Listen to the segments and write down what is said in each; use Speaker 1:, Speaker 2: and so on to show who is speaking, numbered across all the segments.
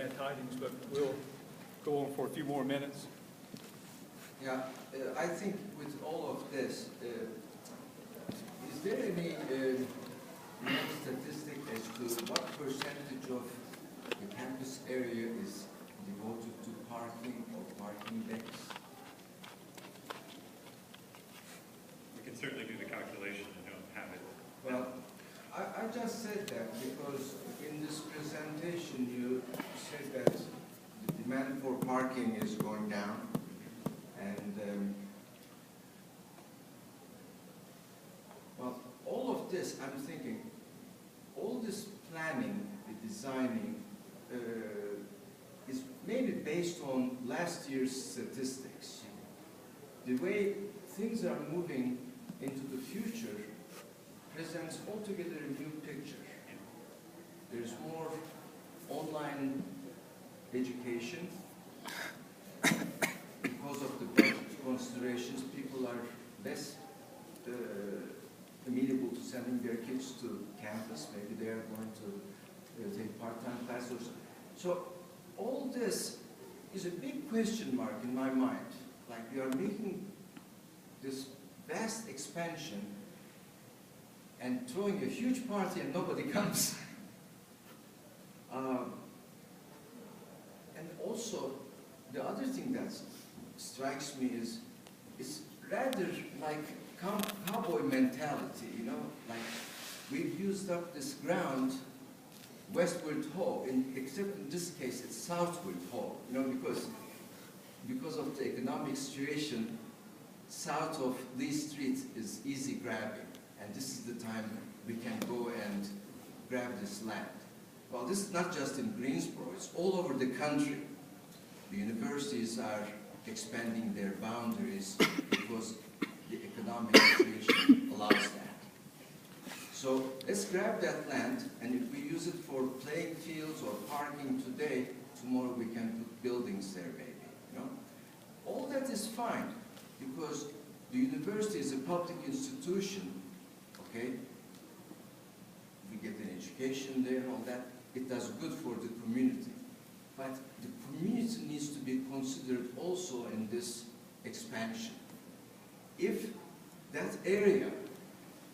Speaker 1: bad tidings, but we'll go on for a few more minutes.
Speaker 2: Yeah, I think with all of this, is there any statistic as to what percentage of the campus area is devoted to parking or parking decks?
Speaker 3: We can certainly do the calculation. I don't have it.
Speaker 2: Well, I just said that because in this presentation you said that the demand for parking is going down, and well, all of this, I'm thinking, all this planning, the designing, is maybe based on last year's statistics. The way things are moving into the future presents altogether a new picture. There's more online education. Because of the budget considerations, people are less amenable to sending their kids to campus. Maybe they are going to take part-time classes. So all this is a big question mark in my mind. Like, we are making this vast expansion and throwing a huge party and nobody comes. And also, the other thing that strikes me is it's rather like cowboy mentality, you know, like we've used up this ground, Westward Ho, except in this case it's Southward Ho, you know, because of the economic situation, south of Lee Street is easy grabbing, and this is the time we can go and grab this land. Well, this is not just in Greensboro, it's all over the country. The universities are expanding their boundaries because the economic situation allows that. So let's grab that land, and if we use it for playing fields or parking today, tomorrow we can put buildings there maybe, you know? All that is fine, because the university is a public institution, okay? We get an education there, all that. It does good for the community. But the community needs to be considered also in this expansion. If that area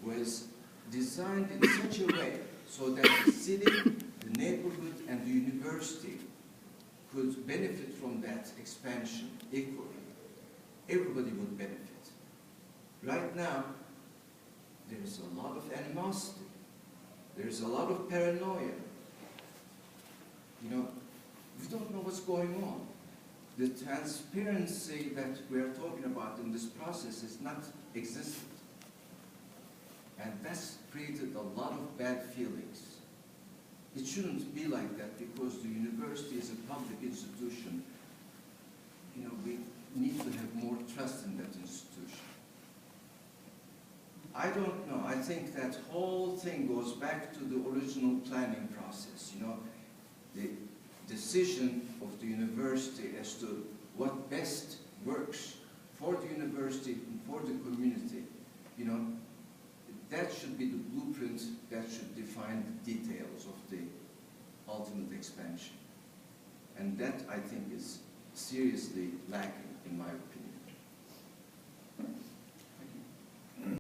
Speaker 2: was designed in such a way so that the city, the neighborhood, and the university could benefit from that expansion equally, everybody would benefit. Right now, there's a lot of animosity. There's a lot of paranoia. You know, we don't know what's going on. The transparency that we are talking about in this process is not existent. And that's created a lot of bad feelings. It shouldn't be like that because the university is a public institution. You know, we need to have more trust in that institution. I don't know. I think that whole thing goes back to the original planning process. You know, the decision of the university as to what best works for the university and for the community, you know, that should be the blueprint that should define the details of the ultimate expansion. And that, I think, is seriously lacking, in my opinion.